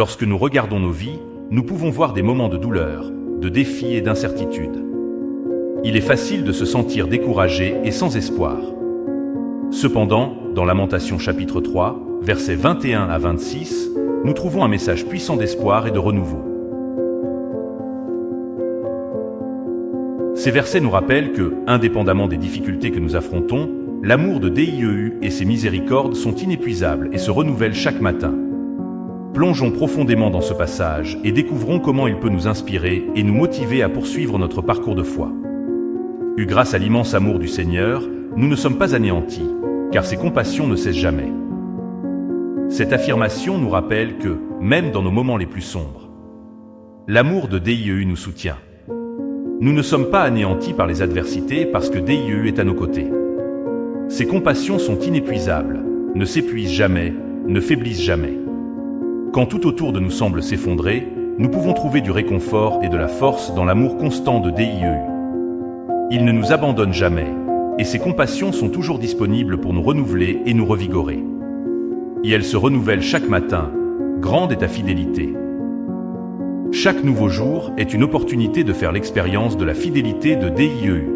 Lorsque nous regardons nos vies, nous pouvons voir des moments de douleur, de défis et d'incertitude. Il est facile de se sentir découragé et sans espoir. Cependant, dans Lamentations chapitre 3, versets 21 à 26, nous trouvons un message puissant d'espoir et de renouveau. Ces versets nous rappellent que, indépendamment des difficultés que nous affrontons, l'amour de DIEU et ses miséricordes sont inépuisables et se renouvellent chaque matin. Plongeons profondément dans ce passage et découvrons comment il peut nous inspirer et nous motiver à poursuivre notre parcours de foi. Grâce à l'immense amour du Seigneur, nous ne sommes pas anéantis, car ses compassions ne cessent jamais. Cette affirmation nous rappelle que, même dans nos moments les plus sombres, l'amour de DIEU nous soutient. Nous ne sommes pas anéantis par les adversités parce que DIEU est à nos côtés. Ses compassions sont inépuisables, ne s'épuisent jamais, ne faiblissent jamais. Quand tout autour de nous semble s'effondrer, nous pouvons trouver du réconfort et de la force dans l'amour constant de DIEU. Il ne nous abandonne jamais, et ses compassions sont toujours disponibles pour nous renouveler et nous revigorer. Et elles se renouvellent chaque matin. Grande est ta fidélité. Chaque nouveau jour est une opportunité de faire l'expérience de la fidélité de DIEU.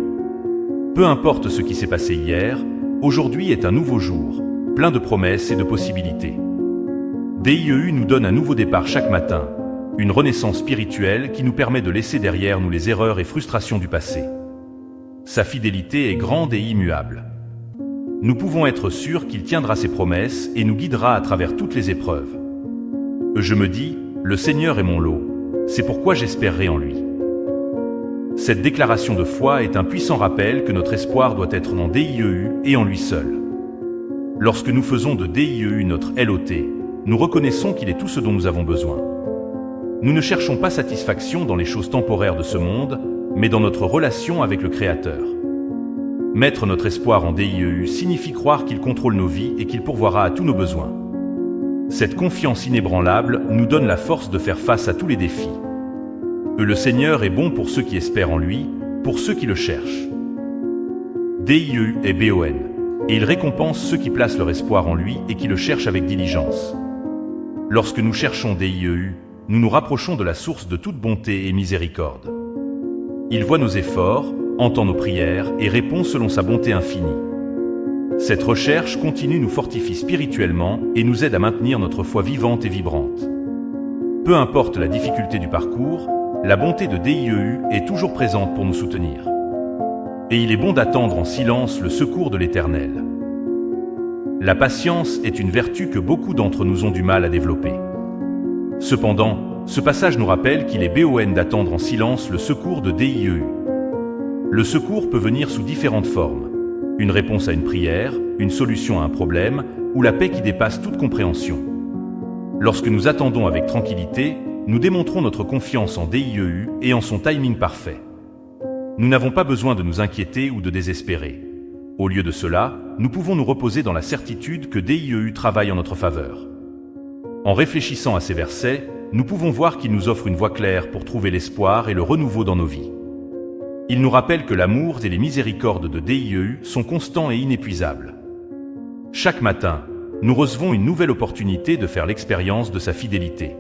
Peu importe ce qui s'est passé hier, aujourd'hui est un nouveau jour, plein de promesses et de possibilités. DIEU nous donne un nouveau départ chaque matin, une renaissance spirituelle qui nous permet de laisser derrière nous les erreurs et frustrations du passé. Sa fidélité est grande et immuable. Nous pouvons être sûrs qu'il tiendra ses promesses et nous guidera à travers toutes les épreuves. Je me dis, le Seigneur est mon lot, c'est pourquoi j'espérerai en lui. Cette déclaration de foi est un puissant rappel que notre espoir doit être dans DIEU et en lui seul. Lorsque nous faisons de DIEU notre LOT, nous reconnaissons qu'il est tout ce dont nous avons besoin. Nous ne cherchons pas satisfaction dans les choses temporaires de ce monde, mais dans notre relation avec le Créateur. Mettre notre espoir en DIEU signifie croire qu'il contrôle nos vies et qu'il pourvoira à tous nos besoins. Cette confiance inébranlable nous donne la force de faire face à tous les défis. Le Seigneur est bon pour ceux qui espèrent en lui, pour ceux qui le cherchent. DIEU est BON, et il récompense ceux qui placent leur espoir en lui et qui le cherchent avec diligence. Lorsque nous cherchons DIEU, nous nous rapprochons de la source de toute bonté et miséricorde. Il voit nos efforts, entend nos prières et répond selon sa bonté infinie. Cette recherche continue nous fortifie spirituellement et nous aide à maintenir notre foi vivante et vibrante. Peu importe la difficulté du parcours, la bonté de DIEU est toujours présente pour nous soutenir. Et il est bon d'attendre en silence le secours de l'Éternel. La patience est une vertu que beaucoup d'entre nous ont du mal à développer. Cependant, ce passage nous rappelle qu'il est BON d'attendre en silence le secours de DIEU. Le secours peut venir sous différentes formes. Une réponse à une prière, une solution à un problème, ou la paix qui dépasse toute compréhension. Lorsque nous attendons avec tranquillité, nous démontrons notre confiance en DIEU et en son timing parfait. Nous n'avons pas besoin de nous inquiéter ou de désespérer. Au lieu de cela, nous pouvons nous reposer dans la certitude que DIEU travaille en notre faveur. En réfléchissant à ces versets, nous pouvons voir qu'il nous offre une voie claire pour trouver l'espoir et le renouveau dans nos vies. Il nous rappelle que l'amour et les miséricordes de DIEU sont constants et inépuisables. Chaque matin, nous recevons une nouvelle opportunité de faire l'expérience de sa fidélité.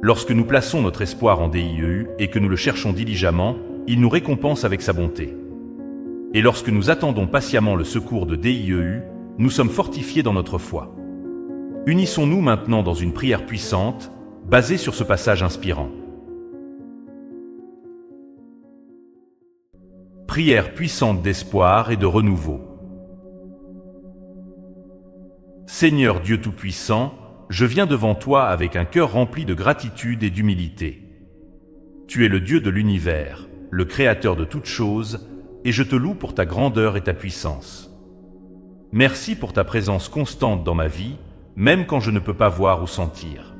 Lorsque nous plaçons notre espoir en DIEU et que nous le cherchons diligemment, il nous récompense avec sa bonté. Et lorsque nous attendons patiemment le secours de DIEU, nous sommes fortifiés dans notre foi. Unissons-nous maintenant dans une prière puissante, basée sur ce passage inspirant. Prière puissante d'espoir et de renouveau. Seigneur Dieu Tout-Puissant, je viens devant toi avec un cœur rempli de gratitude et d'humilité. Tu es le Dieu de l'univers, le Créateur de toutes choses, et je te loue pour ta grandeur et ta puissance. Merci pour ta présence constante dans ma vie, même quand je ne peux pas voir ou sentir.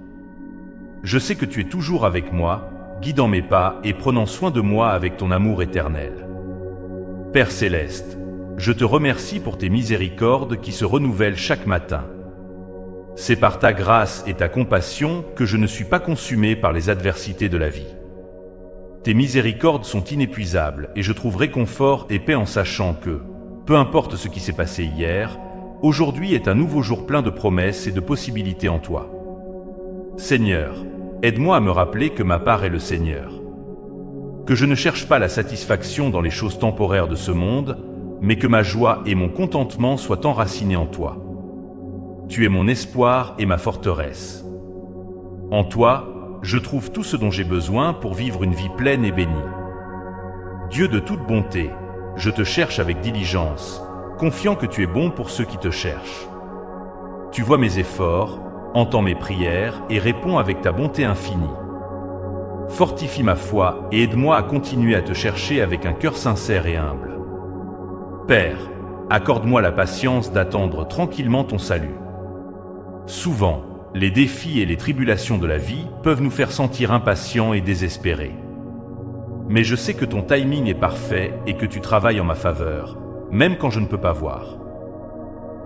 Je sais que tu es toujours avec moi, guidant mes pas et prenant soin de moi avec ton amour éternel. Père céleste, je te remercie pour tes miséricordes qui se renouvellent chaque matin. C'est par ta grâce et ta compassion que je ne suis pas consumé par les adversités de la vie. Tes miséricordes sont inépuisables et je trouve réconfort et paix en sachant que, peu importe ce qui s'est passé hier, aujourd'hui est un nouveau jour plein de promesses et de possibilités en toi. Seigneur, aide-moi à me rappeler que ma part est le Seigneur. Que je ne cherche pas la satisfaction dans les choses temporaires de ce monde, mais que ma joie et mon contentement soient enracinés en toi. Tu es mon espoir et ma forteresse. En toi, je trouve tout ce dont j'ai besoin pour vivre une vie pleine et bénie. Dieu de toute bonté, je te cherche avec diligence, confiant que tu es bon pour ceux qui te cherchent. Tu vois mes efforts, entends mes prières et réponds avec ta bonté infinie. Fortifie ma foi et aide-moi à continuer à te chercher avec un cœur sincère et humble. Père, accorde-moi la patience d'attendre tranquillement ton salut. Souvent, les défis et les tribulations de la vie peuvent nous faire sentir impatients et désespérés. Mais je sais que ton timing est parfait et que tu travailles en ma faveur, même quand je ne peux pas voir.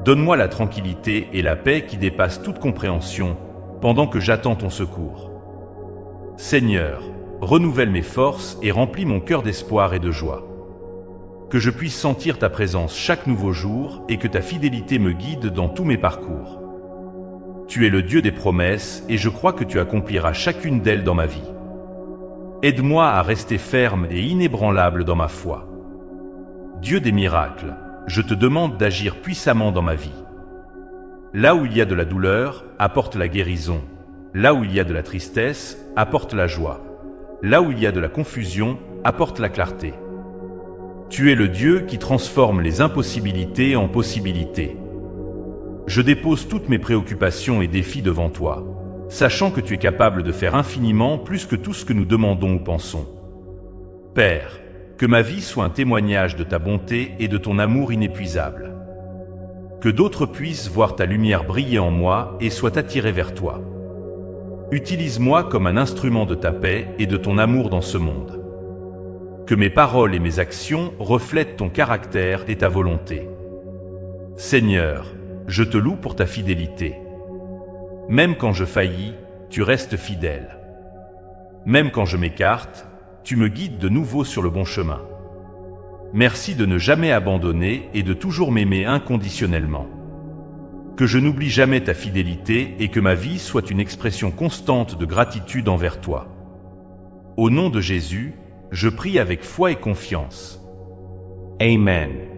Donne-moi la tranquillité et la paix qui dépassent toute compréhension pendant que j'attends ton secours. Seigneur, renouvelle mes forces et remplis mon cœur d'espoir et de joie. Que je puisse sentir ta présence chaque nouveau jour et que ta fidélité me guide dans tous mes parcours. Tu es le Dieu des promesses et je crois que tu accompliras chacune d'elles dans ma vie. Aide-moi à rester ferme et inébranlable dans ma foi. Dieu des miracles, je te demande d'agir puissamment dans ma vie. Là où il y a de la douleur, apporte la guérison. Là où il y a de la tristesse, apporte la joie. Là où il y a de la confusion, apporte la clarté. Tu es le Dieu qui transforme les impossibilités en possibilités. Je dépose toutes mes préoccupations et défis devant toi, sachant que tu es capable de faire infiniment plus que tout ce que nous demandons ou pensons. Père, que ma vie soit un témoignage de ta bonté et de ton amour inépuisable. Que d'autres puissent voir ta lumière briller en moi et soient attirés vers toi. Utilise-moi comme un instrument de ta paix et de ton amour dans ce monde. Que mes paroles et mes actions reflètent ton caractère et ta volonté. Seigneur, je te loue pour ta fidélité. Même quand je faillis, tu restes fidèle. Même quand je m'écarte, tu me guides de nouveau sur le bon chemin. Merci de ne jamais abandonner et de toujours m'aimer inconditionnellement. Que je n'oublie jamais ta fidélité et que ma vie soit une expression constante de gratitude envers toi. Au nom de Jésus, je prie avec foi et confiance. Amen.